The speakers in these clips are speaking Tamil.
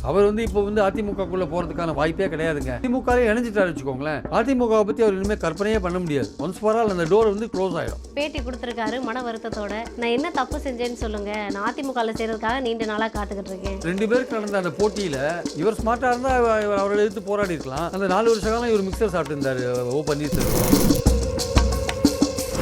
அவர் வந்து இப்போ வந்து அதிமுகக்குள்ள போறதுக்கான வாய்ப்பே கிடையாதுங்க. திமுகவே இணைஞ்சிட்டாரு வச்சுக்கோங்களேன். அதிமுகவை பத்தி அவர் இனிமேல் கற்பனையே பண்ண முடியாது. ஒன்ஸ் ஃபார் ஆல் அந்த டோர் வந்து க்ளோஸ் ஆயிடும். பேட்டி கொடுத்துருக்காரு மன வருத்தத்தோட. நான் என்ன தப்பு செஞ்சேன்னு சொல்லுங்க, நான் அதிமுகவில் சேர்றதுக்காக நீண்ட நாளாக காத்துக்கிட்டு இருக்கேன். 2 பேருக்கு நடந்த அந்த போட்டியில இவர் ஸ்மார்ட்டா இருந்தா அவரை எதிர்த்து போராடி இருக்கலாம். அந்த 4 வருஷ காலம் இவர் மிக்சர் சாப்பிட்டு இருந்தாரு ஓ பன்னீர்செல்வம்.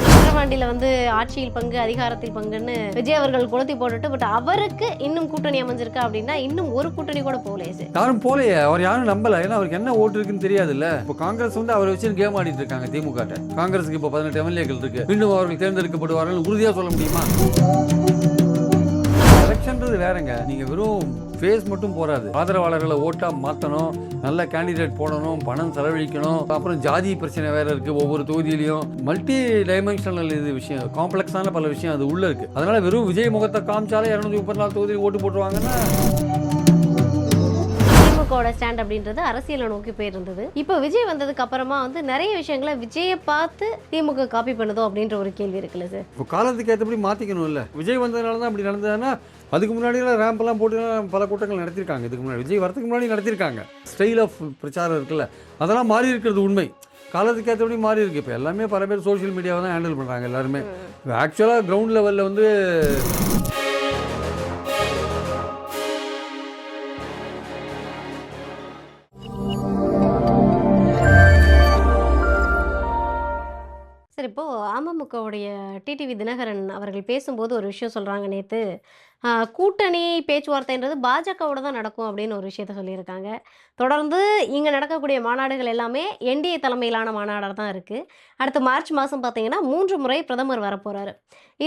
விக்கிரவாண்டியில வந்து ஆட்சியில் பங்கு அதிகாரத்தில் பங்குன்னு விஜய் அவர்கள் கொளுத்தி போட்டுட்டு, பட் அவருக்கு இன்னும் கூட்டணி அமைஞ்சிருக்கா அப்படின்னா இன்னும் ஒரு கூட்டணி கூட போகலையே சார். யாரும் போலையே, அவர் யாரும் நம்பல. ஏன்னா அவருக்கு என்ன ஓட்டு இருக்குன்னு தெரியாதுல்ல. இப்போ காங்கிரஸ் வந்து அவரை வச்சு கேம் ஆடிட்டு இருக்காங்க. திமுக காங்கிரஸுக்கு இப்போ 18 எம்எல்ஏக்கள் இருக்கு. மீண்டும் அவர்கள் தேர்ந்தெடுக்கப்படுவார்கள் உறுதியா சொல்ல முடியுமா? எலெக்ஷன்றது வேறங்க. நீங்க வெறும் ஃபேஸ் மட்டும் போறாது. ஆதரவாளர்களை ஓட்டா மாற்றணும், நல்ல கேண்டிடேட் போடணும், பணம் செலவழிக்கணும். அப்புறம் ஜாதி பிரச்சனை வேற இருக்கு. ஒவ்வொரு தொகுதியிலையும் மல்டி டைமென்ஷனல் இது விஷயம், காம்ப்ளெக்ஸான பல விஷயம் அது உள்ள இருக்கு. அதனால வெறும் விஜய் முகத்தை காமிச்சாலே 234 தொகுதியில் ஓட்டு போட்டுருவாங்கன்னா திமுகவோட ஸ்டாண்ட் அப்படின்றது அரசியலை நோக்கி போயிருந்தது. இப்போ விஜய் வந்ததுக்கு அப்புறமா வந்து நிறைய விஷயங்களை விஜயை பார்த்து திமுக காப்பி பண்ணுதோ அப்படின்ற ஒரு கேள்வி இருக்குல்ல சார். இப்போ காலத்துக்கு ஏற்றபடி மாற்றிக்கணும் இல்லை. விஜய் வந்ததுனால தான் அப்படி நடந்ததுன்னா அதுக்கு முன்னாடியெல்லாம் ரேம்பெல்லாம் போட்டு பல கூட்டங்கள் நடத்திருக்காங்க. இதுக்கு முன்னாடி விஜய் வரதுக்கு முன்னாடி நடத்திருக்காங்க. ஸ்டைல் ஆஃப் பிரச்சாரம் இருக்குல்ல, அதெல்லாம் மாறி இருக்கிறது உண்மை. காலத்துக்கு ஏற்றபடி மாறி இருக்கு. இப்போ எல்லாமே பல பேர் சோஷியல் மீடியாவை தான் ஹேண்டில் பண்ணுறாங்க எல்லாருமே. ஆக்சுவலாக கிரவுண்ட் லெவலில் வந்து சார், இப்போ அமமுகவுடைய டிடிவி தினகரன் அவர்கள் பேசும்போது ஒரு விஷயம் சொல்றாங்க. நேத்து கூட்டணி பேச்சுவார்த்தைன்றது பாஜகவோட தான் நடக்கும் அப்படின்னு ஒரு விஷயத்த சொல்லியிருக்காங்க. தொடர்ந்து இங்க நடக்கக்கூடிய மாநாடுகள் எல்லாமே என்டிஏ தலைமையிலான மாநாடாக தான் இருக்கு. அடுத்த மார்ச் மாதம் பார்த்தீங்கன்னா 3 முறை பிரதமர் வரப்போறாரு.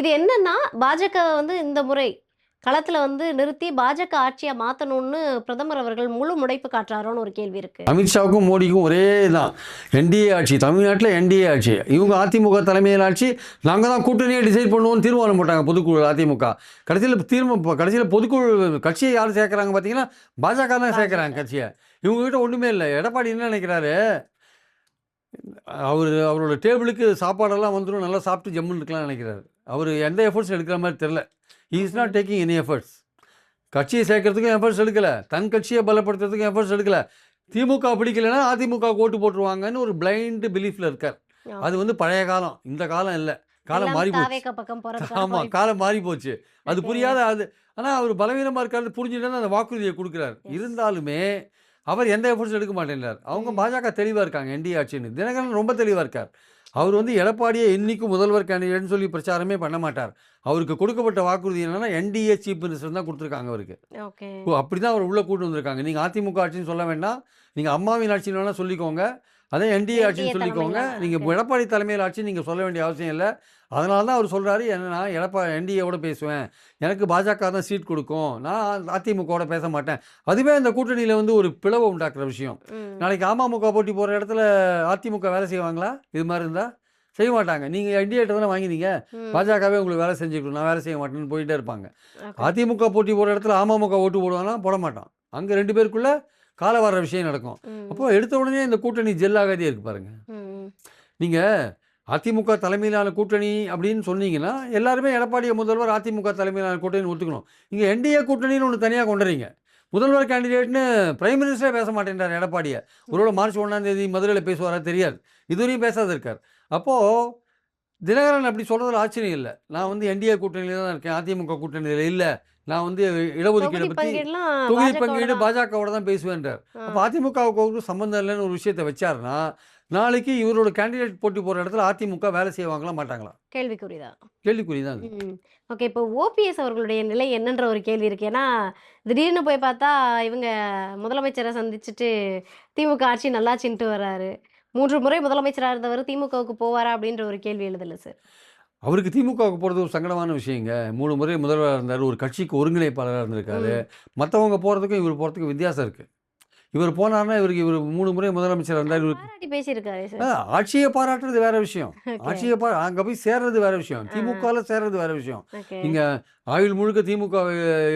இது என்னன்னா பாஜக வந்து இந்த முறை களத்துல வந்து நிறுத்தி பாஜக ஆட்சியை மாற்றணும்னு பிரதமர் அவர்கள் முழு முனைப்பு காட்டுறாரோன்னு ஒரு கேள்வி இருக்கு. அமித்ஷாவுக்கும் மோடிக்கும் ஒரே தான். என்டிஏ ஆட்சி, தமிழ்நாட்டில் என்டிஏ ஆட்சி. இவங்க அதிமுக தலைமையில் ஆட்சி. நாங்கள் தான் கூட்டணியை டிசைட் பண்ணுவோம்னு தீர்மானம் போட்டாங்க பொதுக்குழு அதிமுக. கடைசியில் பொதுக்குழு கட்சியை யார் சேர்க்குறாங்க பார்த்தீங்கன்னா பாஜக தான் சேர்க்குறாங்க கட்சியை. இவங்ககிட்ட ஒன்றுமே இல்லை. எடப்பாடி என்ன நினைக்கிறாரு, அவரோட டேபிளுக்கு சாப்பாடெல்லாம் வந்துடும், நல்லா சாப்பிட்டு ஜம்முன்னு இருக்கலாம்னு நினைக்கிறாரு. அவர் எந்த எஃபர்ட்ஸ் எடுக்கிற மாதிரி தெரில. He is not taking any efforts. கட்சியை சேர்க்கறதுக்கும் எஃபர்ட்ஸ் எடுக்கலை, தன் கட்சியை பலப்படுத்துறதுக்கும் எஃபர்ட்ஸ் எடுக்கலை. திமுக பிடிக்கலைன்னா அதிமுக ஓட்டு போட்டுருவாங்கன்னு ஒரு பிளைண்ட் பிலீஃபில் இருக்கார். அது வந்து பழைய காலம், இந்த காலம் இல்லை. காலம் மாறி போச்சு. ஆமாம், காலம் மாறி போச்சு. அது புரியாத அது. ஆனால் அவர் பலவீனமாக இருக்காரு புரிஞ்சுட்டு அந்த வாக்குறுதியை கொடுக்குறாரு. இருந்தாலுமே அவர் எந்த எஃபர்ட்ஸ் எடுக்க மாட்டேங்கிறார். அவங்க பாஜக தெளிவாக இருக்காங்க என்டிஏ ஆட்சின்னு. தினகரன் ரொம்ப தெளிவாக இருக்கார். அவர் வந்து எடப்பாடியை இன்னைக்கும் முதல்வர் கேண்டிடேட்னு சொல்லி பிரச்சாரமே பண்ண மாட்டார். அவருக்கு கொடுக்கப்பட்ட வாக்குறுதி என்னன்னா என்டிஏ சீஃப் மினிஸ்டர் தான் கொடுத்துருக்காங்க அவருக்கு. அப்படி தான் அவர் உள்ளே கூட்டு வந்திருக்காங்க. நீங்கள் அதிமுக ஆட்சின்னு சொல்ல வேண்டாம், நீங்கள் அம்மாவின் ஆட்சின்னு வேணால் சொல்லிக்கோங்க, அதே என்டிஏ ஆட்சின்னு சொல்லிக்கோங்க. நீங்கள் எடப்பாடி தலைமையில் ஆட்சி நீங்கள் சொல்ல வேண்டிய அவசியம் இல்லை. அதனால தான் அவர் சொல்கிறாரு, என்னன்னா என்டிஏவோட பேசுவேன், எனக்கு பாஜக தான் சீட் கொடுக்கும், நான் அதிமுகவோட பேச மாட்டேன். அதுவே அந்த கூட்டணியில் வந்து ஒரு பிளவை உண்டாக்குற விஷயம். நாளைக்கு அமமுக போட்டி போகிற இடத்துல அதிமுக வேலை செய்வாங்களா? இது மாதிரி இருந்தால் செய்ய மாட்டாங்க. நீங்கள் என்டிஏட்ட தானே வாங்கினீங்க, பாஜகவே உங்களுக்கு வேலை செஞ்சுக்கணும், நான் வேலை செய்ய மாட்டேன்னு போயிட்டே இருப்பாங்க. அதிமுக போட்டி போகிற இடத்துல அமமுக ஓட்டு போடுவாங்கன்னா போட மாட்டான். அங்கே 2 பேருக்குள்ள கால வர விஷயம் நடக்கும். அப்போது எடுத்த உடனே இந்த கூட்டணி ஜெல்லாகாதே இருக்கு பாருங்க. நீங்கள் அதிமுக தலைமையிலான கூட்டணி அப்படின்னு சொன்னீங்கன்னா எல்லாருமே எடப்பாடியை முதல்வர் அதிமுக தலைமையிலான கூட்டணி ஒத்துக்கணும். இங்கே என்டிஏ கூட்டணின்னு ஒன்று தனியாக கொண்டுறீங்க. முதல்வர் கேண்டிடேட்னு பிரைம் மினிஸ்டரே பேச மாட்டேன்றார் எடப்பாடியை. ஒருவேளை மார்ச் 1ஆம் தேதி மதுரையில் பேசுவாரா தெரியாது, இதுவரையும் பேசாத இருக்கார். அப்போது தினகரன் அப்படி சொல்கிறதுல ஆச்சரியம் இல்லை. நான் வந்து என்டிஏ கூட்டணியில் தான் இருக்கேன், அதிமுக கூட்டணியில் இல்லை, நான் வந்து இடஒதுக்கீடு பற்றி தொகுதி பங்கீடு பாஜகவோட தான் பேசுவேன்றார். அப்போ அதிமுகவுக்கு சம்மந்தம் இல்லைன்னு ஒரு விஷயத்தை வச்சாருன்னா நாளைக்கு இவரோட கேண்டிடேட் போட்டி போகிற இடத்துல அதிமுக வேலை செய்வாங்களா மாட்டாங்களா? கேள்விக்குறிதான். ஓகே, இப்போ ஓபிஎஸ் அவர்களுடைய நிலை என்னன்ற ஒரு கேள்வி இருக்கு. ஏன்னா திடீர்னு போய் பார்த்தா இவங்க முதலமைச்சரை சந்திச்சுட்டு திமுக ஆட்சி நல்லாச்சின்ட்டு வர்றாரு. 3 முறை முதலமைச்சராக இருந்தவர் திமுகவுக்கு போவாரா அப்படின்ற ஒரு கேள்வி எழுதல சார். அவருக்கு திமுகவுக்கு போகிறது ஒரு சங்கடமான விஷயங்க. 3 முறை முதல்வராக இருந்தார், ஒரு கட்சிக்கு ஒருங்கிணைப்பாளராக இருந்திருக்காரு. மற்றவங்க போகிறதுக்கும் இவர் போகிறதுக்கும் வித்தியாசம் இருக்குது. இவர் போனார்னா இவர் 3 முறை முதலமைச்சர் இருந்தார். ஆட்சியை பாராட்டுறது வேற விஷயம், ஆட்சியை அங்கே போய் சேர்றது வேற விஷயம், திமுகவில் சேர்றது வேற விஷயம். நீங்கள் ஆயுள் முழுக்க திமுக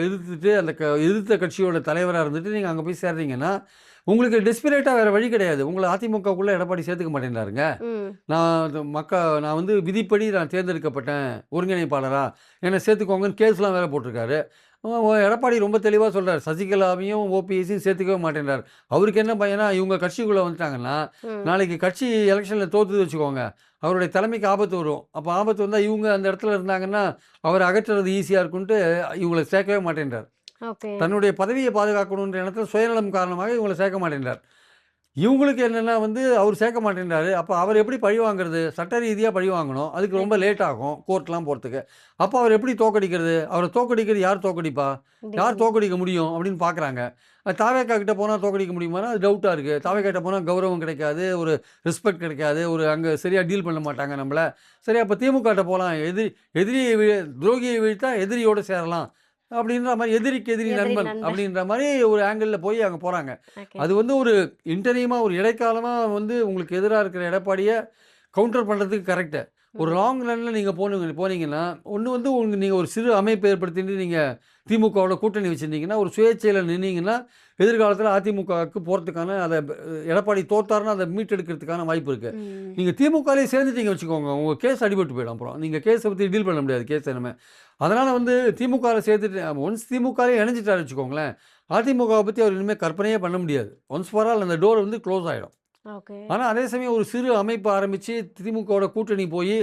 எதிர்த்துட்டு அந்த எதிர்த்த கட்சியோட தலைவராக இருந்துட்டு நீங்கள் அங்கே போய் சேர்றீங்கன்னா உங்களுக்கு டெஸ்பிரேட்டாக வேறு வழி கிடையாது. உங்களை அதிமுகக்குள்ளே எடப்பாடி சேர்த்துக்க மாட்டேங்கிறாருங்க. நான் வந்து விதிப்படி நான் தேர்ந்தெடுக்கப்பட்டேன் ஒருங்கிணைப்பாளராக, என்னை சேர்த்துக்கோங்கன்னு கேஸ்லாம் வேறு போட்டிருக்காரு. எடப்பாடி ரொம்ப தெளிவாக சொல்கிறார், சசிகலாவையும் ஓபிஎஸ்ஸையும் சேர்த்துக்கவே மாட்டேன்றார். அவருக்கு என்ன பையனா, இவங்க கட்சிக்குள்ளே வந்துட்டாங்கன்னா ம். நாளைக்கு கட்சி எலெக்ஷனில் தோற்றுது வச்சுக்கோங்க, அவருடைய தலைமைக்கு ஆபத்து வரும். அப்போ ஆபத்து வந்தால் இவங்க அந்த இடத்துல இருந்தாங்கன்னா அவரை அகற்றுறது ஈஸியாக இருக்குன்ட்டு இவங்களை சேர்க்கவே மாட்டேன்றார். ஓகே. தன்னுடைய பதவியை பாதுகாக்கணுன்ற எண்ணத்தில் சுயநலம் காரணமாக இவங்களை சேர்க்க மாட்டேன்றார். இவங்களுக்கு என்னென்னா அவர் சேர்க்க மாட்டேன்றாரு. அப்போ அவர் எப்படி பழி வாங்குறது? சட்ட ரீதியாக பழி வாங்கணும். அதுக்கு ரொம்ப லேட் ஆகும் கோர்ட்லாம் போகிறதுக்கு. அப்போ அவர் எப்படி தோக்கடிக்கிறது? அவரை தோக்கடிக்கிறது யார் தோக்கடிப்பா? யார் தோக்கடிக்க முடியும் அப்படின்னு பார்க்குறாங்க. தாவேக்கா கிட்ட போனால் தோக்கடிக்க முடியுமானா அது டவுட்டாக இருக்குது. தாவேக்கா கிட்ட போனால் கௌரவம் கிடைக்காது, ஒரு ரெஸ்பெக்ட் கிடைக்காது, ஒரு அங்கே சரியாக டீல் பண்ண மாட்டாங்க நம்மளை. சரி, அப்போ திமுகட்ட போகலாம். எதிரியை துரோகியை வீழ்த்தா எதிரியோடு சேரலாம் அப்படின்ற மாதிரி, எதிரிக்கு எதிரி நண்பன் அப்படின்ற மாதிரி ஒரு ஆங்கிளில் போய் அங்கே போகிறாங்க. அது ஒரு இன்டர்னியமாக ஒரு இடைக்காலமாக உங்களுக்கு எதிராக இருக்கிற எடப்பாடியை கவுண்டர் பண்ணுறதுக்கு கரெக்டு. ஒரு லாங் ரன்னில் நீங்கள் போனீங்கன்னா ஒன்று நீங்கள் ஒரு சிறு அமைப்பு ஏற்படுத்திட்டு நீங்கள் திமுகவோட கூட்டணி வச்சுருந்தீங்கன்னா, ஒரு சுயேட்சையில் நின்னீங்கன்னா எதிர்காலத்தில் அதிமுகவுக்கு போகிறதுக்கான அதை எடப்பாடி தோத்தாருன்னா அதை மீட்டெடுக்கிறதுக்கான வாய்ப்பு இருக்குது. நீங்கள் திமுகலேயே சேர்ந்துட்டீங்க வச்சுக்கோங்க, உங்கள் கேஸ் அடிபட்டு போயிடும். அப்புறம் நீங்கள் கேஸை பற்றி டீல் பண்ண முடியாது, கேஸ் என்னமே. அதனால் திமுகவில் சேர்த்துட்டு ஒன்ஸ் திமுகலே இணைஞ்சிட்டாரு வச்சுக்கோங்களேன், அதிமுகவை பற்றி அவர் இனிமேல் கற்பனையே பண்ண முடியாது. ஒன்ஸ் ஃபார் ஆல் அந்த டோர் க்ளோஸ் ஆகிடும். ஆனால் அதே சமயம் ஒரு சிறு அமைப்பு ஆரம்பித்து திமுகவோட கூட்டணி போய்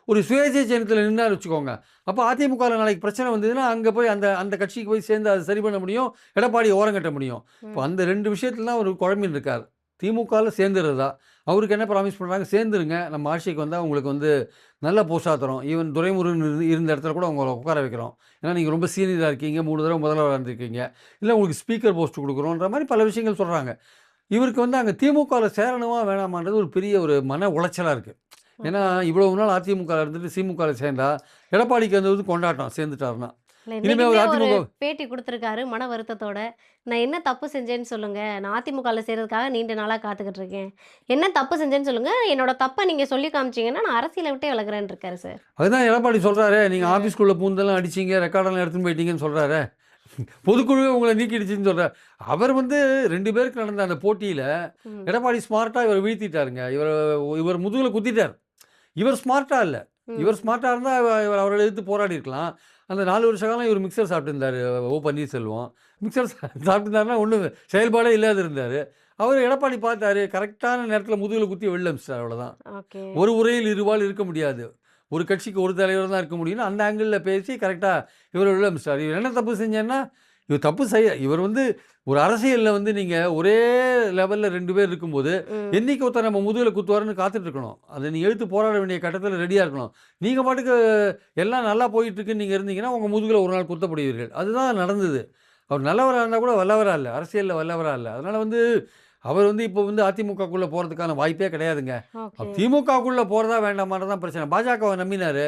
ஒரு சுயேட்சை சின்னத்தில் நின்னார் வச்சுக்கோங்க, அப்போ அதிமுகவில் நாளைக்கு பிரச்சனை வந்ததுன்னா அங்கே போய் அந்த அந்த கட்சிக்கு போய் சேர்ந்து அதை சரி பண்ண முடியும், எடப்பாடி ஓரங்கட்ட முடியும். இப்போ அந்த 2 விஷயத்துல தான் அவர் குழம்பின்னு இருக்கார். திமுகவில் சேர்ந்துருதா, அவருக்கு என்ன ப்ராமிஸ் பண்ணுறாங்க, சேர்ந்துருங்க, நம்ம ஆட்சிக்கு வந்தால் உங்களுக்கு நல்ல போஸ்டாக தரோம், ஈவன் துரைமுருகன் இருந்த இடத்துல கூட உங்களை உட்கார வைக்கிறோம், ஏன்னா நீங்கள் ரொம்ப சீனியராக இருக்கீங்க, 3 தடவை முதல்வராக இருந்திருக்கீங்க, இல்லை உங்களுக்கு ஸ்பீக்கர் போஸ்ட் கொடுக்குறோன்ற மாதிரி பல விஷயங்கள் சொல்கிறாங்க. இவருக்கு அங்கே திமுகவில் சேரணுமா வேணாமான்றது ஒரு பெரிய ஒரு மன உளைச்சலாக இருக்குது. ஏன்னா இவ்வளவு நாள் அதிமுக இருந்துட்டு திமுகவில் சேர்ந்தா எடப்பாடிக்கு கொண்டாட்டம் சேர்ந்துட்டாருன்னா. இனிமேல் ஒரு அதிமுக பேட்டி கொடுத்துருக்காரு மன வருத்தத்தோட. நான் என்ன தப்பு செஞ்சேன்னு சொல்லுங்க, நான் அதிமுகவில் சேர்றதுக்காக நீண்ட நாளாக காத்துக்கிட்டு இருக்கேன், என்ன தப்பு செஞ்சேன்னு சொல்லுங்க, என்னோட தப்பை நீங்கள் சொல்லி காமிச்சிங்கன்னா நான் அரசியலை விட்டே விலகுறேன்னு இருக்காரு சார். அதுதான் எடப்பாடி சொல்கிறாரு, நீங்கள் ஆஃபீஸ்குள்ளே பூந்தெல்லாம் அடிச்சிங்க, ரெக்கார்டெல்லாம் எடுத்துன்னு போயிட்டீங்கன்னு சொல்கிறாரு, பொதுக்குழுவே உங்களை நீக்கிடுச்சின்னு சொல்கிறார். அவர் 2 பேருக்கு நடந்த அந்த போட்டியில் எடப்பாடி ஸ்மார்ட்டாக இவர் வீழ்த்திட்டாருங்க. இவர் முதுகில் குத்திட்டார். இவர் ஸ்மார்ட்டாக இல்லை, இவர் ஸ்மார்ட்டாக இருந்தால் இவர் அவரை எதிர்த்து போராடி இருக்கலாம். அந்த 4 வருஷ காலம் இவர் மிக்சர் சாப்பிட்டுருந்தார். ஓ பன்னீர்செல்வம் மிக்சர் சாப்பிட்டுருந்தாருன்னா ஒன்றும் செயல்பாடே இல்லாத இருந்தார். அவர் எடப்பாடி பார்த்தாரு, கரெக்டான நேரத்தில் முதுகில் குத்தி வெளில அமிச்சிட்டார். அவ்வளோதான். ஒரு உரையில் இருவாள் இருக்க முடியாது, ஒரு கட்சிக்கு ஒரு தலைவர் தான் இருக்க முடியும்னு அந்த ஆங்கிளில் பேசி கரெக்டாக இவர் வெளில அமிச்சிட்டார். இவர் என்ன தப்பு செஞ்சேன்னா, இவர் தப்பு இவர் ஒரு அரசியலில் நீங்கள் ஒரே லெவலில் 2 பேர் இருக்கும்போது என்னைக்கு ஒருத்தர் நம்ம முதுகில் குத்துவாருன்னு காத்துட்டு இருக்கணும். அதை நீங்கள் எடுத்து போராட வேண்டிய கட்டத்தில் ரெடியாக இருக்கணும். நீங்கள் பாட்டுக்கு எல்லாம் நல்லா போயிட்டுருக்குன்னு நீங்கள் இருந்தீங்கன்னா உங்கள் முதுகில் ஒரு நாள் குத்தப்படுவீர்கள். அதுதான் நடந்தது. அவர் நல்லவராக இருந்தால் கூட வல்லவராக இல்லை, அரசியலில் வல்லவராக இல்லை. அதனால் அவர் இப்போ அதிமுகக்குள்ளே போகிறதுக்கான வாய்ப்பே கிடையாதுங்க. திமுகக்குள்ளே போகிறதா வேண்டாமான்றதான் பிரச்சனை. பாஜகவை நம்பினார்.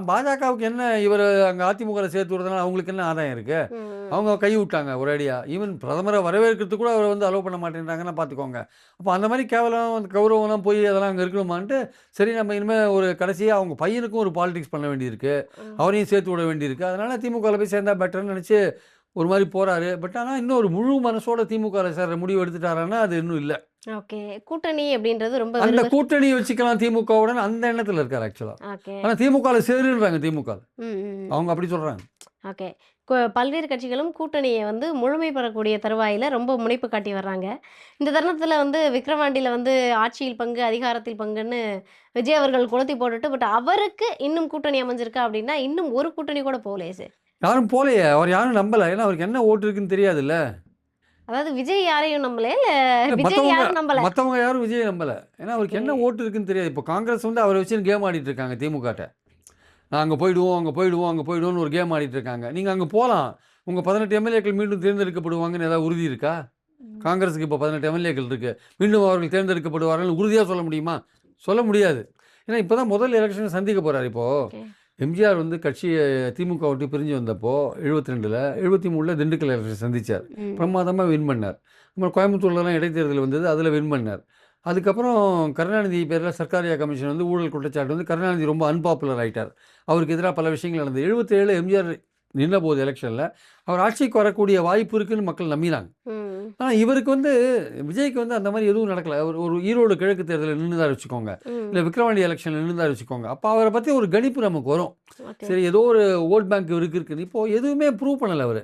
பாஜகவுக்கு என்ன, இவர் அங்கே அதிமுகவில் சேர்த்து விடுறதுனால அவங்களுக்கு என்ன ஆதாயம் இருக்குது? அவங்க கை விட்டாங்க ஒரேடியாக. ஈவன் பிரதமரை வரவேற்கிறதுக்கு கூட அவர் அலோவ் பண்ண மாட்டேன்றாங்கன்னா பார்த்துக்கோங்க. அப்போ அந்த மாதிரி கேவலம் கௌரவம்லாம் போய் அதெல்லாம் அங்கே இருக்கணுமான்ட்டு, சரி நம்ம இனிமேல் ஒரு கடைசியாக அவங்க பையனுக்கும் ஒரு பாலிடிக்ஸ் பண்ண வேண்டியிருக்கு, அவரையும் சேர்த்து விட வேண்டியிருக்கு. அதனால் திமுகவில் போய் சேர்ந்தால் பெட்டர்னு நினச்சி ஒரு மாதிரி போகிறாரு. பட் ஆனால் இன்னும் ஒரு முழு மனசோட திமுகவில் சேர்ற முடிவு எடுத்துட்டாரான்னா அது இன்னும் இல்லை. ஓகே. கூட்டணி அப்படின்றது ரொம்ப அந்த கூட்டணி வச்சுக்கலாம் திமுகவுடன் அந்த எண்ணத்தில் இருக்கார் ஆக்சுவலாக. ஆனால் திமுகவில் சேருன்றாங்க, திமுக அவங்க அப்படி சொல்கிறாங்க. ஓகே. பல்வேறு கட்சிகளும் கூட்டணியை முழுமை பெறக்கூடிய தருவாயில் ரொம்ப முனைப்பு காட்டி வர்றாங்க. இந்த தருணத்தில் விக்கிரவாண்டியில் ஆட்சியில் பங்கு அதிகாரத்தில் பங்குன்னு விஜய் அவர்கள் கொளுத்தி போட்டுட்டு, பட் அவருக்கு இன்னும் கூட்டணி அமைஞ்சிருக்கா அப்படின்னா இன்னும் ஒரு கூட்டணி கூட போகலையே சார். யாரும் போலையே, அவர் யாரும் நம்பலை. ஏன்னா அவருக்கு என்ன ஓட்டு இருக்குன்னு தெரியாதுல்ல. அதாவது விஜய் யாரையும் நம்பல, இல்லை விஜய் யாரும் நம்பல, மற்றவங்க யாரும் விஜய் நம்பலை. ஏன்னா அவருக்கு என்ன ஓட்டு இருக்குன்னு தெரியாது. இப்போ காங்கிரஸ் அவரை வச்சு கேம் ஆடிட்டு இருக்காங்க திமுகட்ட. நான் அங்கே போயிடுவோம், அங்கே போயிடுவோம், அங்கே போயிடுவோன்னு ஒரு கேம் ஆடிட்டு இருக்காங்க. நீங்கள் அங்கே போகலாம், உங்கள் 18 எம்எல்ஏக்கள் மீண்டும் தேர்ந்தெடுக்கப்படுவாங்கன்னு ஏதாவது உறுதி இருக்கா? காங்கிரஸுக்கு இப்போ 18 எம்எல்ஏக்கள் இருக்குது, மீண்டும் அவர்கள் தேர்ந்தெடுக்கப்படுவார்கள் உறுதியாக சொல்ல முடியுமா? சொல்ல முடியாது. ஏன்னா இப்போ தான் முதல் எலெக்ஷனை சந்திக்க போகிறார். இப்போது எம்ஜிஆர் கட்சியை திமுக விட்டு பிரிஞ்சு வந்தப்போ 72ல் 73ல் திண்டுக்கல் எலெக்ஷன் சந்தித்தார், பிரமாதமாக வின் பண்ணார். அப்புறம் கோயம்புத்தூர்லலாம் இடைத்தேர்தல் வந்தது, அதில் வின் பண்ணார். அதுக்கப்புறம் கருணாநிதி பேரில் சர்க்காரியா கமிஷன் ஊழல் குற்றச்சாட்டு கருணாநிதி ரொம்ப அன்பாப்புலர் ஆகிட்டார். அவருக்கு எதிராக பல விஷயங்கள் நடந்தது. 77 எம்ஜிஆர் நின்ற போது எலெக்ஷனில் அவர் ஆட்சிக்கு வரக்கூடிய வாய்ப்பு இருக்குன்னு மக்கள் நம்பினாங்க. ஆனால் இவருக்கு வந்து விஜய்க்கு வந்து அந்த மாதிரி எதுவும் நடக்கல. அவர் ஒரு ஈரோடு கிழக்கு தேர்தலில் நின்றுதாரு வச்சுக்கோங்க, ம். இல்லை விக்கிரவாண்டி எலெக்ஷனில் நின்றுதாரு வச்சுக்கோங்க. அப்போ அவரை பற்றி ஒரு கணிப்பு நமக்கு வரும். ஓகே. சரி, ஏதோ ஒரு ஓட் பேங்க் இவருக்கு இருக்குது. இப்போது எதுவுமே ப்ரூவ் பண்ணலை அவர்.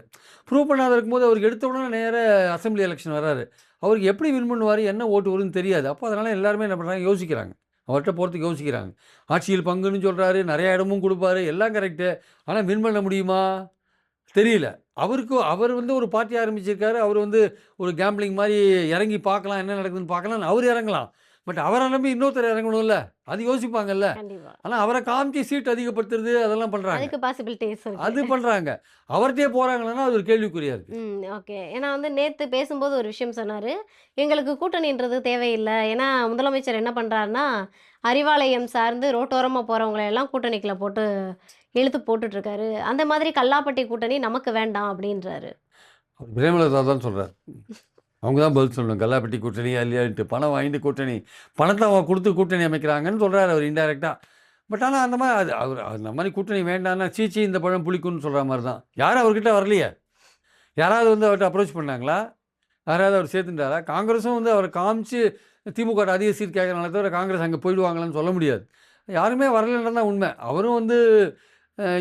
ப்ரூவ் பண்ணாத இருக்கும்போது அவருக்கு எடுத்த உடனே நேர அசெம்பிளி எலெக்ஷன் வராரு. அவருக்கு எப்படி வின் பண்ணுவார், என்ன ஓட்டு வரும்னு தெரியாது. அப்போ அதனால் எல்லாருமே என்ன பண்ணுறாங்க, யோசிக்கிறாங்க. அவர்கிட்ட போகிறதுக்கு யோசிக்கிறாங்க. ஆட்சியில் பங்குன்னு சொல்கிறாரு, நிறைய இடமும் கொடுப்பாரு, எல்லாம் கரெக்டு. ஆனால் வின் பண்ண முடியுமா? தெரியல. அவர் வந்து ஒரு பார்ட்டி ஆரம்பிச்சிருக்காரு. அவர் வந்து ஒரு கேம்பிளிங் மாரி இறங்கி பார்க்கலாம், என்ன நடக்குதுன்னு பார்க்கலாம்னு அவர் இறங்கலாம். பட் அவர நம்பி இன்னொருத்தர் இறங்கணும்ல. அது யோசிப்பாங்கல்ல. கண்டிப்பா. ஆனா அவர காமிச்சு சீட் அதிகப்படுத்துறது அதெல்லாம் பண்றாங்க. அதுக்கு பாசிபிலிட்டீஸ் இருக்கு. அது பண்றாங்க. அவர்ட்டயே போறாங்கன்னா அது ஒரு கேள்விக்குறியா இருக்கு. ஓகே. ஏன்னா வந்து நேத்து பேசும்போது ஒரு விஷயம் சொன்னாரு. எங்களுக்கு கூட்டணின்றது தேவையில்ல. ஏன்னா முதலமைச்சர் என்ன பண்றாருன்னா, அறிவாலயம் சார்ந்து ரோட்டோரமா போறவங்கள எல்லாம் கூட்டணிக்குள்ள போட்டு இழுத்து போட்டுட்டு இருக்காரு. அந்த மாதிரி கல்லாப்பட்டி கூட்டணி நமக்கு வேண்டாம் அப்படின்றாரு. அவர் பிரேமலதா தான் சொல்றாரு. அவங்க தான் பதில் சொல்லணும். கல்லாப்பட்டி கூட்டணியா இல்லையான்ட்டு. பணம் வாங்கிட்டு கூட்டணி. பணத்த அவங்க குடுத்து கூட்டணி அமைக்கிறாங்கன்னு சொல்றாரு அவர் இன்டைரக்ட்டா. பட் ஆனா அந்த மாரி அது அவர் அந்த மாரி கூட்டணி வேண்டான்னா, சீ இந்த பழம் புளிக்கும்னு சொல்ற மாரி தான். யாரும் அவர்கிட்ட வரலையே. யாராவது வந்து அவர்ட்ட அப்ரோச் பண்ணாங்களா? யாராவது அவர் சேர்த்துட்டாரா? காங்கிரஸும் வந்து அவர காமிச்சு திமுக அதிக சீட் கேட்கறாங்களே தவிர, காங்கிரஸ் அங்க போயிடுவாங்களான்னு சொல்ல முடியாது. யாருமே வரலன்றது தான் உண்மை. அவரும் வந்து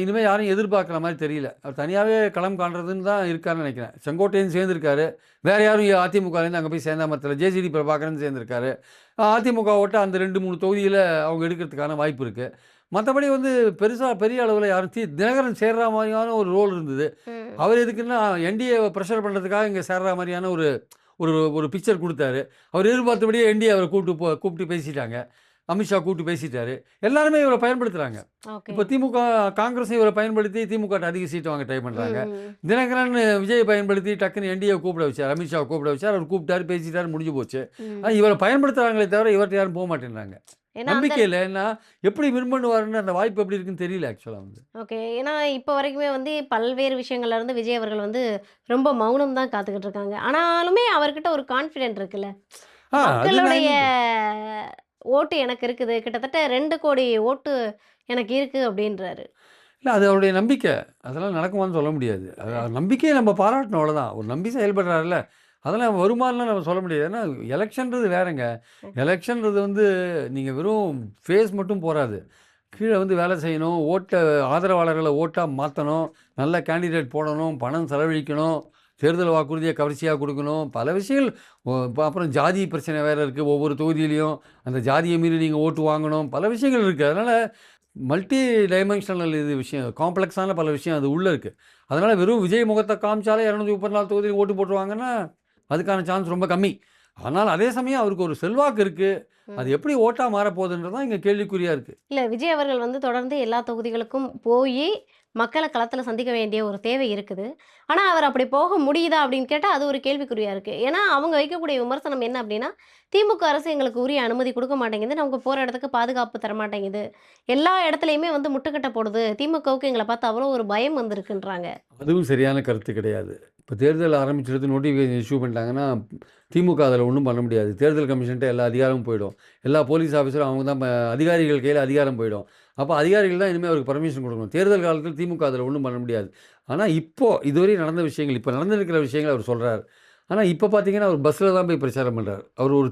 இனிமே யாரையும் எதிர்பார்க்குற மாரி தெரியல. அவர் தனியாவே களம் காண்றதுன்னு தான் இருக்காருன்னு நெனைக்கிறேன். செங்கோட்டையன் சேர்ந்திருக்காரு. வேற யாரும் அதிமுகலேருந்து அங்க போய் சேர்ந்தா மாத்திரம் ஜேசிடி பிரபாகரன் சேர்ந்திருக்காரு. அதிமுக ஓட்ட அந்த 2, 3 தொகுதியில அவங்க எடுக்கிறதுக்கான வாய்ப்பு இருக்கு. மத்தபடி வந்து பெருசா பெரிய அளவுல யாரும் தினகரன் சேர்ற மாரியான ஒரு ரோல் இருந்தது. ம். அவர் எதுக்குன்னா என்டிஏவ பிரஷர் பண்றதுக்காக இங்க சேர்ற மாரியான ஒரு ஒரு ஒரு பிக்சர் குடுத்தாரு. அவர் எதிர்பார்த்தபடியே என்டிஏ அவர கூப்பிட்டு பேசிட்டாங்க. அமித்ஷா கூப்பிட்டு பேசிட்டாரு. எல்லாருமே இவர பயன்படுத்துறாங்க. ஓகே. இப்போ திமுக காங்கிரஸும் இவர பயன்படுத்தி திமுகட்ட அதிக சீட் வாங்க ட்ரை பண்றாங்க. ம். தினகரன் விஜயை பயன்படுத்தி டக்குன்னு என்டிஏ கூப்பிட வச்சார். அமித்ஷாவ கூப்பிட வச்சார். அவர் கூப்பிட்டாரு, பேசிட்டாரு, முடிஞ்சு போச்சு. ம். ஆனா இவர பயன்படுத்துறாங்களே தவிர இவர்ட்ட யாரும் போ மாட்டேன்றாங்க. ஏன்னா அந்த நம்பிக்கை இல்ல. ஏன்னா எப்படி வின் பண்ணுவாருன்னு அந்த வாய்ப்பு எப்படி இருக்குன்னு தெரியல ஆக்சுவலா வந்து. ஓகே. ஏன்னா இப்ப வரைக்குமே வந்து பல்வேறு விஷயங்கள்ல இருந்து விஜய் அவர்கள் வந்து ரொம்ப மௌனம் தான் காத்துக்கிட்டு இருக்காங்க. ஆனாலுமே அவர்கிட்ட ஒரு கான்ஃபிடென்ட் இருக்குல்ல. அது மக்களுடைய 9 ஓட்டு எனக்கு இருக்குது. கிட்டத்தட்ட 2,00,00,000 ஓட்டு எனக்கு இருக்கு அப்டின்றாரு. இல்ல அது அவருடைய நம்பிக்கை. அதெல்லாம் நடக்குமான்னு சொல்ல முடியாது. அது அவர் நம்பிக்கைய நம்ம பாராட்டணும் அவ்வளோதான். ஒரு நம்பி செயல்படுறாருல்ல. அதெல்லாம் வருமான்லாம் நம்ம சொல்ல முடியாது. ஏன்னா எலெக்ஷன்றது வேறங்க. எலெக்ஷன்றது வந்து நீங்க வெறும் ஃபேஸ் மட்டும் போறாது. கீழ வந்து வேலை செய்யணும். ஆதரவாளர்கள ஓட்டா மாத்தணும். நல்ல கேண்டிடேட் போடணும். பணம் செலவழிக்கணும். தேர்தல் வாக்குறுதிய கவர்ச்சியா குடுக்கணும். பல விஷயங்கள். அப்புறம் ஜாதி பிரச்சனை வேற இருக்கு. ஒவ்வொரு தொகுதியிலயும் அந்த ஜாதிய மீறி நீங்க ஓட்டு வாங்கணும். பல விஷயங்கள் இருக்கு. அதனால மல்டி டைமென்ஷனல் இது விஷயம். காம்ப்ளெக்ஸான பல விஷயம் அது உள்ள இருக்கு. அதனால வெறும் விஜய் முகத்த காமிச்சாலே 234 தொகுதியில ஓட்டு போட்டுருவாங்கன்னா, அதுக்கான சான்ஸ் ரொம்ப கம்மி. ஆனால் அதே சமயம் அவருக்கு ஒரு செல்வாக்கு இருக்கு. அது ம். எப்படி ஓட்டா மாறப்போகுதுன்றது தான் இங்க கேள்விக்குறியா இருக்கு. இல்ல விஜய் அவர்கள் வந்து தொடர்ந்து எல்லா தொகுதிகளுக்கும் போயி, மக்கள களத்துல சந்திக்க வேண்டிய ஒரு தேவை இருக்குது. ஆனா, அவர் அப்படி போக முடியுதா அப்படின்னு கேட்டா, அது ஒரு கேள்விக்குறியா இருக்கு. ஏன்னா, அவங்க வைக்கக்கூடிய விமர்சனம் என்ன அப்படின்னா, திமுக அரசு எங்களுக்கு உரிய அனுமதி குடுக்க மாட்டேங்குது. நமக்கு போற இடத்துக்கு பாதுகாப்பு தரமாட்டேங்குது. எல்லா இடத்துலயுமே வந்து முட்டுக்கட்டை போடுது. திமுகவுக்கு எங்கள பார்த்து அவ்வளோ ஒரு பயம் வந்திருக்குன்றாங்க. அதுவும் சரியான கருத்து கிடையாது. இப்ப தேர்தல் ஆரம்பிச்சிடுது நோட்டிஃபிகேஷன் இஷ்யூ பண்ணிட்டாங்கன்னா, திமுக அதில ஒண்ணும் பண்ண முடியாது. தேர்தல் கமிஷன்ட்ட எல்லா அதிகாரமும் போயிடும். எல்லா போலீஸ் ஆஃபீஸரும் அவங்க தான் அதிகாரிகள் கையில அதிகாரம் போயிடும். அப்ப அதிகாரிகள் தான் இனிமே அவருக்கு பர்மிஷன் குடுக்கணும். தேர்தல் காலத்தில திமுக அதில ஒண்ணும் பண்ண முடியாது. ஆனா இப்போ இதுவரை நடந்த விஷயங்கள், இப்ப நடந்திருக்கிற விஷயங்கள அவர் சொல்றாரு. ஆனா இப்ப பார்த்தீங்கன்னா, அவர் பஸ்ல தான் போய் பிரச்சாரம் பண்றாரு. அவர் ஒரு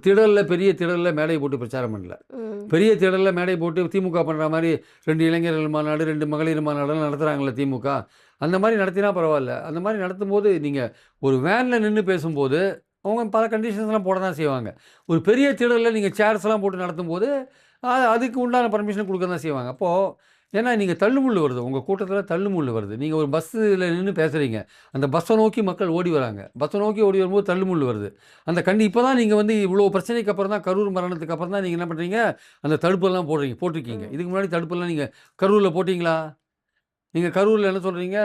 பெரிய திடல்ல மேடை போட்டு பிரச்சாரம் பண்ணல. ம். பெரிய திடல்ல மேடை போட்டு திமுக பண்ற மாரி 2 இளைஞர்கள் மாநாடு, 2 மகளிர் மாநாடுலாம் நடத்துறாங்கல்ல திமுக. அந்த மாரி நடத்தினா பரவால்ல. அந்த மாரி நடத்தும்போது நீங்க ஒரு வேன்ல நின்னு பேசும்போது, அவங்க பல கண்டிஷன்ஸ்லாம் போட தான் செய்வாங்க. ஒரு பெரிய திடல்ல நீங்க சேர்ஸ்லாம் போட்டு நடத்தும்போது, அதுக்கு உண்டான பர்மிஷன் குடுக்க தான் செய்வாங்க. அப்போ ஏன்னா நீங்க தள்ளுமுள்ளு வருது. உங்க கூட்டத்தில தள்ளுமுள்ளு வருது. நீங்க ஒரு பஸ்ஸில நின்னு பேசுறீங்க. அந்த பஸ்ஸ நோக்கி மக்கள் ஓடி வராங்க. பஸ்ஸ நோக்கி ஓடி வரும்போது தள்ளுமுள்ளு வருது. அந்த இப்ப தான் நீங்க வந்து இவ்வளோ பிரச்சனைக்கு அப்புறம் தான் கரூர் மரணத்துக்கு அப்புறம் தான் நீங்க என்ன பண்றீங்க, அந்த தடுப்பெல்லாம் போட்டிருக்கீங்க. ம். இதுக்கு முன்னாடி தடுப்பெல்லாம் நீங்க கரூர்ல போட்டீங்களா? நீங்க கரூர்ல என்ன சொல்றீங்க,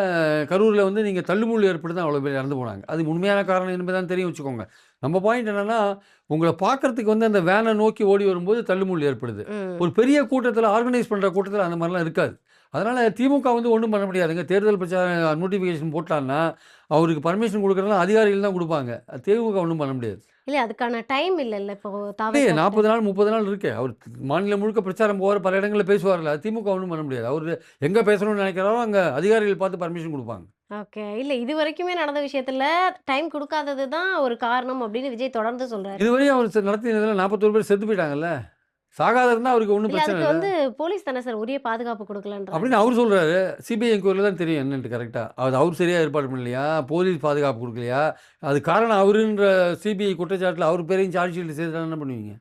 கரூர்ல வந்து நீங்க தள்ளுமுள்ளு ஏற்பட்டு தான் அவ்வளோ பேர் இறந்து போனாங்க. அது உண்மையான காரணம் என்பது தான் தெரியும் வச்சுக்கோங்க. நம்ம பாயிண்ட் என்னன்னா, உங்கள பார்க்கறதுக்கு வந்து அந்த வேன நோக்கி ஓடி வரும்போது தள்ளுமுள்ளு ஏற்படுது. ம். ஒரு பெரிய கூட்டத்தில ஆர்கனைஸ் பண்ற கூட்டத்தில அந்த மாரிலாம் இருக்காது. அதனால திமுக வந்து ஒண்ணும் பண்ண முடியாதுங்க. தேர்தல் பிரச்சார நோட்டிஃபிகேஷன் போட்டான்னா, அவருக்கு பர்மிஷன் குடுக்குறதெல்லாம் அதிகாரிகள் தான் குடுப்பாங்க. திமுக ஒண்ணும் பண்ண முடியாது. இல்ல அதுக்கான டைம் இல்லல்ல. இப்போ இல்லையே தாவேக்கா கிட்ட. 40 நாள், 30 நாள் இருக்கே. அவர் மாநிலம் முழுக்க பிரச்சாரம் போவாரு, பல இடங்கள்ல பேசுவார்ல. திமுக ஒண்ணும் பண்ண முடியாது. அவரு எங்க பேசணும்னு நெனைக்கிறாரோ, அங்க அதிகாரிகள் பார்த்து பர்மிஷன் குடுப்பாங்க. ஓகே. இல்ல இதுவரைக்குமே நடந்த விஷயத்துல டைம் குடுக்காதது தான் ஒரு காரணம் அப்படின்னு விஜய் தொடர்ந்து சொல்றாரு. இதுவரையும் அவர் நடத்தினதுல 41 பேர் செத்து போயிட்டாங்கல்ல. சாகாத இருந்தா அவருக்கு ஒண்ணும் இல்ல பிரச்சனை அதுக்கு இல்ல. வந்து போலீஸ் தானே சார் உரிய பாதுகாப்பு குடுக்கலன்றாங்க. அப்படின்னு அவரு சொல்றாரு. சிபிஐ என்கொயரில தான் தெரியும் என்னன்ட்டு கரெக்ட்டா. அது அவரு சரியா ஏற்பாடு பண்ணலையா? போலீஸ் பாதுகாப்பு குடுக்கலையா? அது காரணம் அவருன்ற சிபிஐ குற்றச்சாட்டுல அவர் பேரையும் சார்ஜ் ஷீட்ல சேர்த்துட்டா என்ன பண்ணுவீங்க?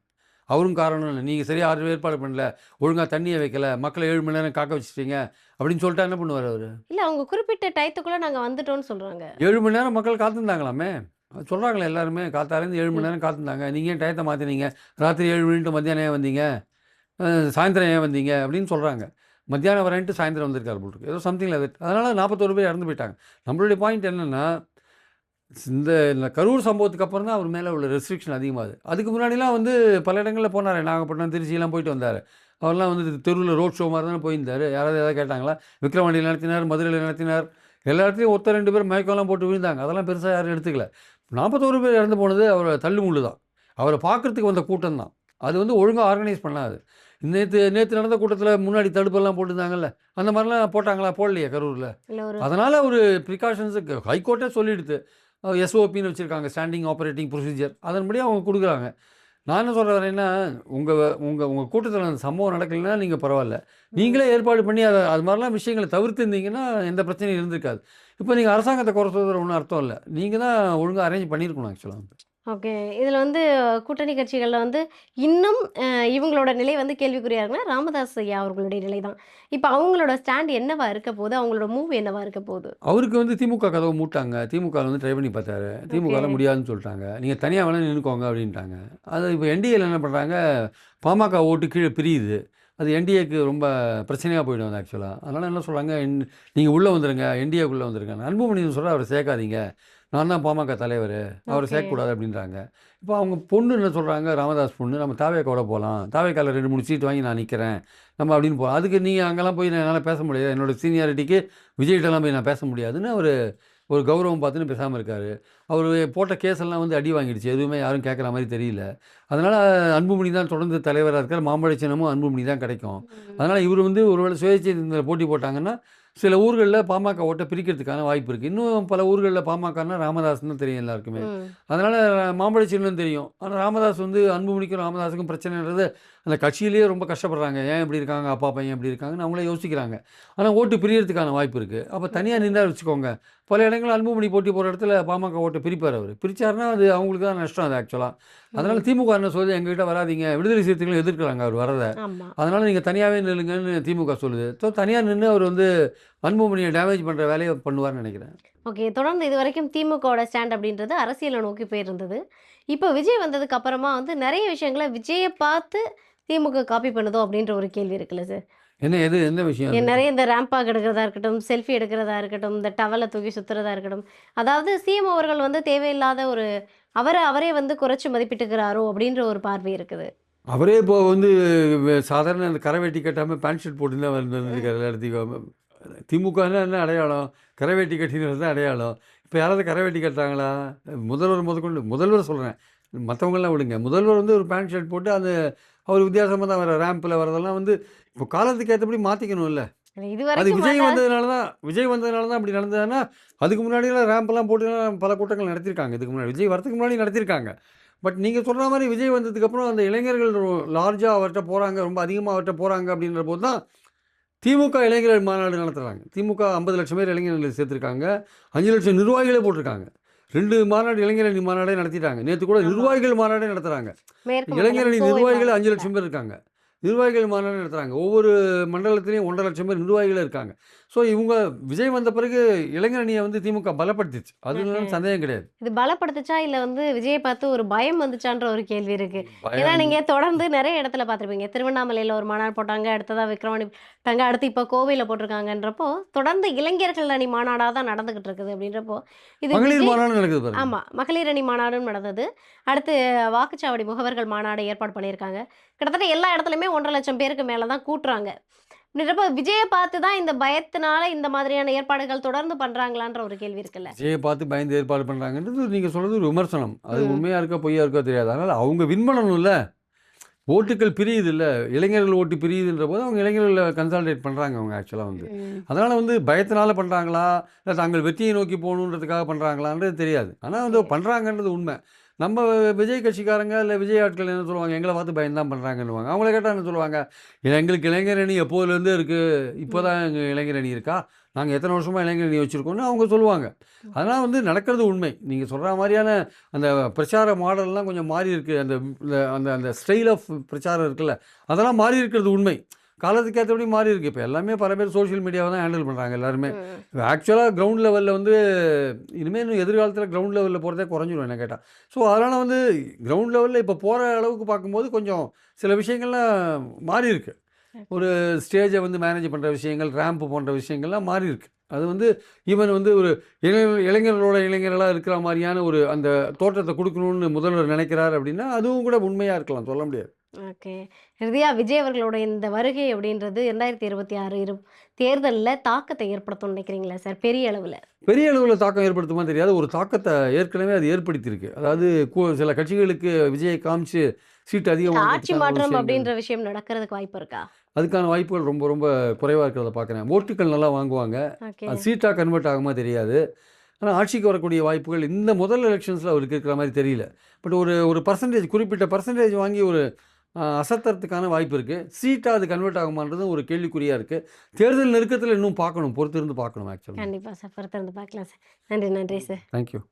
அவரும் காரணம் இல்ல. நீங்க சரியா ஏற்பாடு பண்ணல. ஒழுங்கா தண்ணிய வைக்கல. மக்கள 7 மணி நேரம் காக்க வச்சுட்டீங்க. அப்படின்னு சொல்லிட்டா என்ன பண்ணுவாரு அவரு? இல்ல அவங்க குறிப்பிட்ட டயத்துக்குள்ள நாங்க வந்துட்டோம்னு சொல்றாங்க. 7 மணி நேரம் மக்கள் காத்திருந்தாங்களாமே! அது சொல்றாங்களே எல்லாருமே. காத்தாலேருந்து 7 மணி ம். நேரம் காத்திருந்தாங்க. நீங்க ஏன் டயத்த மாத்துனீங்க? ராத்திரி 7 மணி to மத்தியானம் ஏன் வந்தீங்க? சாயந்தரம் ஏன் வந்தீங்க? அப்படின்னு சொல்றாங்க. மத்தியானம் வரேன்ட்டு சாயந்தரம் வந்திருக்காரு போலருக்கு. ஏதோ சம்திங் லைக் தட். அதனால 41 பேர் இறந்து போயிட்டாங்க. நம்மளுடைய பாயிண்ட் என்னன்னா, இந்த கரூர் சம்பவத்துக்கு அப்புறம் தான் அவர் மேல உள்ள ரெஸ்ட்ரிக்ஷன் அதிகமாகுது. அதுக்கு முன்னாடிலாம் வந்து பல இடங்கள்ல போனாரு. நாகப்பட்டினம், திருச்சிலாம் போயிட்டு வந்தாரு. அவர்லாம் வந்து தெருவுல ரோட் ஷோ மாரி தானே போயிருந்தாரு. யாராவது ஏதாவது கேட்டாங்களா? விக்கிரவாண்டியில நடத்தினார், மதுரையில நடத்தினார். எல்லா இடத்துலயும் ஒருத்தர் 2 பேர் மயக்கம்லாம் போட்டு விழுந்தாங்க. அதெல்லாம் பெருசா யாரும் எடுத்துக்கல. 41 பேர் இறந்து போனது அவர தள்ளுமுள்ளு தான். அவர பார்க்கறதுக்கு வந்த கூட்டம் தான். அது வந்து ஒழுங்கா ஆர்கனைஸ் பண்ணாது. நேத்து நேத்து நடந்த கூட்டத்தில முன்னாடி தடுப்பெல்லாம் போட்டிருந்தாங்கல்ல. அந்த மாரிலாம் போட்டாங்களா? போடலையே கரூர்ல. இல்ல ஒரு அதனால ஒரு ப்ரிகாஷன்ஸுக்கு ஹைகோர்ட்டே சொல்லிடுது. எஸ்ஓபின்னு வச்சிருக்காங்க. Standing operating procedure. அதன்படி அவங்க குடுக்குறாங்க. நான் என்ன சொல்ல வரேன்னா, உங்க உங்க உங்க கூட்டத்தில அந்த சம்பவம் நடக்கலைன்னா நீங்க பரவால்ல. ம். நீங்களே ஏற்பாடு பண்ணி அது மாரிலாம் விஷயங்கள தவிர்த்திருந்தீங்கன்னா, எந்த பிரச்சனையும் இருந்திருக்காது. இப்போ நீங்க அரசாங்கத்த குறை சொல்றதுல ஒண்ணும் அர்த்தம் இல்ல. நீங்க தான் ஒழுங்கா அரேஞ்ச் பண்ணியிருக்கணும் ஆக்சுவலா. ஓகே. இதுல வந்து கூட்டணி கட்சிகள்ல வந்து இன்னும் இவங்களோட நிலை வந்து கேள்விக்குறியா இருக்குன்னா, ராமதாஸ் ஐயா அவர்களுடைய நிலை தான். இப்ப அவங்களோட ஸ்டாண்ட் என்னவா இருக்க போது? அவங்களோட மூவ் என்னவா இருக்க போது? அவருக்கு வந்து திமுக கதவ மூட்டாங்க. திமுகல வந்து ட்ரை பண்ணி பார்த்தாரு. ஓகே. திமுகல முடியாதுன்னு சொல்ட்டாங்க. நீங்க தனியா வேணா நின்னுக்கோங்க அப்டின்ட்டாங்க. அது இப்ப என்டிஏல என்ன பண்றாங்க, பாமக ஓட்டு கீழ பிரியுது. அது என்டிஏக்கு ரொம்ப பிரச்சனையா போயிடும் அது ஆக்சுவலா. அதனால என்ன சொல்றாங்க, நீங்க உள்ள வந்துருங்க. என்டிஏக்குள்ள வந்துருங்க. அன்புமணி சொல்றாரு அவர சேர்க்காதீங்க. நான் தான் பாமக தலைவரு. அவர ஓகே. சேர்க்கக்கூடாது அப்டின்றாங்க. இப்போ அவங்க பொண்ணு என்ன சொல்றாங்க, ராமதாஸ் பொண்ணு, நம்ம தாவேக்காவோட போலாம். தாவேக்கால 2, 3 சீட் வாங்கி நான் நிக்கிறேன். நம்ம அப்டின்னு போலாம். அதுக்கு நீங்க அங்கலாம் போய் என்னால பேச முடியாது. என்னோட சீனியாரிட்டிக்கு விஜய்ட்டலாம் போய் நான் பேச முடியாதுன்னு அவரு ஒரு கௌரவம் பார்த்துன்னு பேசாம இருக்காரு. அவரு போட்ட கேஸ் எல்லாம் வந்து அடி வாங்கிடுச்சு. எதுவுமே யாரும் கேட்குற மாரி தெரியல. அதனால அன்புமணி தான் தொடர்ந்து தலைவரா இருக்காரு. மாம்பழ சின்னமும் அன்புமணி தான் கிடைக்கும். ம். அதனால இவரு வந்து ஒருவேளை சுயேட்சை சின்னத்தில போட்டி போட்டாங்கன்னா, சில ஊர்கள்ல பாமக ஓட்ட பிரிக்கிறதுக்கான வாய்ப்பு இருக்கு. இன்னும் பல ஊர்கள்ல பாமகன்னா ராமதாஸ்ன்னு தான் தெரியும் எல்லாருக்குமே. ம். அதனால மாம்பழ சின்னம் தெரியும். ஆனா ராமதாஸ் வந்து அன்புமணிக்கும் ராமதாஸுக்கும் பிரச்சனைன்றது அந்த கட்சியிலேயே ரொம்ப கஷ்டப்படுறாங்க. ஏன் இப்படி இருக்காங்க? அப்பா, பையன் இப்படி இருக்காங்கன்னு அவங்களே யோசிக்கிறாங்க. ஆனா ஓட்டு பிரியறதுக்கான வாய்ப்பு இருக்கு. அப்ப தனியா ஓகே. நின்னா வச்சுக்கோங்க. பல இடங்கள்ல அன்புமணி போட்டி போடுற இடத்துல பாமக ஓட்ட பிரிப்பாரு அவரு. பிரிச்சாருன்னா அது அவங்களுக்கு தான் நஷ்டம் அது ஆக்சுவலா. அதனால ம். திமுக என்ன சொல்லுது, எங்ககிட்ட வராதீங்க. விடுதலை சிறுத்தைகளும் எதிர்க்கிறாங்க அவர் வரத. ஆமா. அதனால நீங்க தனியாவே நில்லுங்கன்னு திமுக சொல்லுது. ஸோ தனியா நின்னு அவர் வந்து அன்புமணிய டேமேஜ் பண்ற வேலைய பண்ணுவார்ன்னு நெனைக்கிறேன். ஓகே. தொடர்ந்து இதுவரைக்கும் திமுகவோட ஸ்டாண்ட் அப்படின்றது அரசியல நோக்கி போயிருந்தது. இப்ப விஜய் வந்ததுக்கு அப்புறமா வந்து நெறைய விஷயங்கள விஜய பார்த்து திமுக காப்பி பண்ணுதோ அப்படின்ற ஒரு கேள்வி இருக்குல்ல சார்? எந்த விஷயம் அது? நெறைய இந்த ரேம்ப் வாக் எடுக்கிறதா இருக்கட்டும், செல்ஃபி எடுக்கிறதா இருக்கட்டும், இந்த டவல தூக்கி சுத்துறதா இருக்கட்டும். அதாவது சிஎம் அவர்கள் வந்து தேவையில்லாத ஒரு அவரே வந்து குறைச்சு மதிப்பிட்டுக்கிறாரோ அப்படின்ற ஒரு பார்வை இருக்குது. அவரே இப்போ வந்து சாதாரண அந்த கரை வேட்டி கட்டாம பேண்ட் ஷர்ட் போட்டுன்னு தான் வந்துருக்காரு எல்லா இடத்துக்கும். திமுகன்னா என்ன அடையாளம்? கரை வேட்டி கட்டினது தான் அடையாளம். இப்ப யாராவது கரை வேட்டி கட்டுறாங்களா? முதல்வர் முதற்கொண்டு முதல்வர் சொல்றேன். மத்தவங்கலாம் விடுங்க. முதல்வர் வந்து ஒரு பேண்ட் ஷர்ட் போட்டு அது அவர் வித்தியாசமா தான் ரேம்ப்ல வரதெல்லாம் வந்து இப்போ காலத்துக்கு ஏத்தபடி மாத்திக்கணும்ல. அது இதுவரைக்கும் மாட்டா விஜய் வந்ததுனால தான் அப்படி நடந்ததுன்னா, அதுக்கு முன்னாடிலாம் ரேம்ப்லாம் போட்டுலாம் பல கூட்டங்கள் நடத்தியிருக்காங்க. இதுக்கு முன்னாடி விஜய் வரதுக்கு முன்னாடி நடத்தியிருக்காங்க. பட் நீங்க சொல்ற மாரி விஜய் வந்ததுக்கப்புறம் அந்த இளைஞர்கள் லார்ஜா அவர்ட்ட போறாங்க, ரொம்ப அதிகமா அவர்ட்ட போறாங்க அப்படின்ற போது தான் திமுக இளைஞர்கள் மாநாடு நடத்துறாங்க. திமுக 50,00,000 பேர் இளைஞர்களை சேர்த்திருக்காங்க. 5,00,000 நிர்வாகிகளே போட்டிருக்காங்க. 2 மாநாடு இளைஞர் அணி மாநாடே நடத்திட்டாங்க. நேத்து கூட ஆமா. நிர்வாகிகள் மாநாடே நடத்துறாங்க. மேற்கு இளைஞர் மண்டலம், அணி கோவை நிர்வாகிகளே மாவட்டத்துல. 5,00,000 பேர் இருக்காங்க. நிர்வாகிகள் மாநாடு நடத்துறாங்க. ஒவ்வொரு மண்டலத்திலயும் 1,50,000 பேர் நிர்வாகிகளே இருக்காங்க. ஸோ இவங்க விஜய் வந்த பிறகு இளைஞர் அணிய வந்து திமுக பலப்படுத்திச்சு. அதுல ஓகே. சந்தேகம் கிடையாது. இது பலப்படுத்துச்சா? இல்ல வந்து விஜய பார்த்து ஒரு பயம் வந்துச்சான்ற ஒரு கேள்வி இருக்கு. ஏன்னா பயம் நீங்க தொடர்ந்து நெறைய இடத்துல பார்த்துருப்பீங்க. திருவண்ணாமலையில ஒரு மாநாடு போட்டாங்க. அடுத்ததா விக்கிரவாண்டி போட்டாங்க. அடுத்து இப்ப கோவையில போட்டிருக்காங்கன்றப்போ, தொடர்ந்து இளைஞர்கள் அணி மாநாடா தான் நடந்துகிட்டு இருக்குது அப்படின்றப்போ, இது மகளிர் விஜய் மாநாடு நடக்குது பாருங்க. ஆமா. மகளிர் அணி மாநாடும் நடந்தது. அடுத்து வாக்குச்சாவடி முகவர்கள் மாநாடு ஏற்பாடு பண்ணியிருக்காங்க. கிட்டத்தட்ட எல்லா இடத்துலயுமே 1,50,000 பேருக்கு மேல தான் கூட்டுறாங்க. அப்படின்றப்ப விஜய பார்த்து தான் இந்த பயத்தினால இந்த மாதிரியான ஏற்பாடுகள் தொடர்ந்து பண்றாங்களான்ற ஒரு கேள்வி இருக்குல்ல? விஜய பார்த்து பயந்து ஏற்பாடு பண்றாங்கன்றது நீங்க சொல்றது ஒரு விமர்சனம். அது ம். உண்மையா இருக்கா, பொய்யா இருக்கோ தெரியாது. அதனால அவங்க வின் பண்ணணும்ல. ஓட்டுகள் பிரியுது இல்லை, இளைஞர்கள் ஓட்டு பிரியுதுன்ற போது அவங்க இளைஞர்களை கன்சால்டேட் பண்ணுறாங்க அவங்க ஆக்சுவலாக வந்து. ம். அதனால் வந்து பயத்தினால பண்ணுறாங்களா, இல்லை தாங்கள் வெற்றியை நோக்கி போகணுன்றதுக்காக பண்ணுறாங்களான்றது தெரியாது. ஆனால் வந்து சரி. பண்ணுறாங்கன்றது உண்மை. நம்ம விஜய் கட்சிக்காரங்க இல்லை விஜய் ஆட்கள் என்ன சொல்லுவாங்க, எங்களை பார்த்து பயந்தான் பண்ணுறாங்கன்னுவாங்க. அவங்கள கேட்டால் என்ன சொல்லுவாங்க, எங்களுக்கு இளைஞர் அணி எப்போதுலேருந்து இருக்குது, இப்போ ம். தான் எங்கள் இளைஞர் அணி இருக்கா, நாங்கள் எத்தனை வருஷமாக இளைஞர் அணி வச்சுருக்கோன்னு அவங்க சொல்லுவாங்க. ம். அதனால் வந்து நடக்கிறது உண்மை. நீங்கள் சொல்கிற மாதிரியான அந்த பிரச்சார மாடல்லாம் கொஞ்சம் மாறி இருக்குது. அந்த அந்த அந்த ஸ்டைல் ஆஃப் பிரச்சாரம் இருக்குல்ல, அதெல்லாம் மாறி இருக்கிறது உண்மை. காலத்துக்கு ஏற்றபடி மாறி இருக்கு. இப்போ எல்லாமே பல பேர் சோஷியல் மீடியாவை தான் ஹேண்டில் பண்ணுறாங்க எல்லாருமே. ம். ஆக்சுவலாக கிரவுண்ட் லெவலில் வந்து இனிமேல் இன்னும் எதிர்காலத்தில் கிரவுண்ட் லெவலில் போகிறதே குறைஞ்சிரும் என்ன கேட்டால். ஸோ அதனால் வந்து கிரவுண்ட் லெவலில் இப்போ போகிற அளவுக்கு பார்க்கும்போது கொஞ்சம் சில விஷயங்கள்லாம் மாறி இருக்கு. ஓகே. ஒரு ஸ்டேஜை வந்து மேனேஜ் பண்ணுற விஷயங்கள், ரேம்ப் போன்ற விஷயங்கள்லாம் மாறி இருக்கு. அது வந்து ஈவன் வந்து ஒரு இளைஞர்களோட இளைஞர்களாக இருக்கிற மாதிரியான ஒரு அந்த தோற்றத்தை கொடுக்கணும்னு முதல்வர் நினைக்கிறார் அப்படின்னா, அதுவும் கூட உண்மையாக இருக்கலாம், சொல்ல முடியாது. ஓகே. இறுதியா விஜய் அவர்களோட இந்த வருகை அப்படின்றது 2026 தேர்தல்ல தாக்கத்தை ஏற்படுத்தும்னு நினைக்கிறீங்களா சார்? பெரிய அளவுல? பெரிய அளவில் தாக்கம் ஏற்படுத்துமா தெரியாது. ஒரு தாக்கத்தை ஏற்கனவே அது ஏற்படுத்தியிருக்கு. அதாவது சில கட்சிகளுக்கு விஜயை காமிச்சு சீட் அதிகம் ஆட்சி வாங்குறதுக்கான ஒரு மாற்றம் விஷயங்கள், அப்படின்ற விஷயம் நடக்கிறதுக்கு வாய்ப்பு இருக்கா? அதுக்கான வாய்ப்புகள் ரொம்ப ரொம்ப குறைவாக இருக்கிறத பார்க்குறேன். ஓட்டுகள் நல்லா வாங்குவாங்க. ஓகே. அது சீட்டாக கன்வெர்ட் ஆகுமா தெரியாது. ஆனால் ஆட்சிக்கு வரக்கூடிய வாய்ப்புகள் இந்த முதல் எலெக்ஷன்ஸில் அவருக்கு இருக்கிற மாதிரி தெரியல. பட் ஒரு ஒரு பர்சன்டேஜ், குறிப்பிட்ட பர்சன்டேஜ் வாங்கி ஒரு அசத்துறதுக்கான வாய்ப்பு இருக்குது. சீட்டாக அது கன்வெர்ட் ஆகுமான்றது ஒரு கேள்விக்குறியாக இருக்குது. தேர்தல் நெருக்கத்தில் இன்னும் பார்க்கணும், பொறுத்திருந்து பார்க்கணும் ஆக்சுவலாக. கண்டிப்பா சார். பொறுத்திருந்து பார்க்கலாம் சார். நன்றி, நன்றி சார். தேங்க்யூ.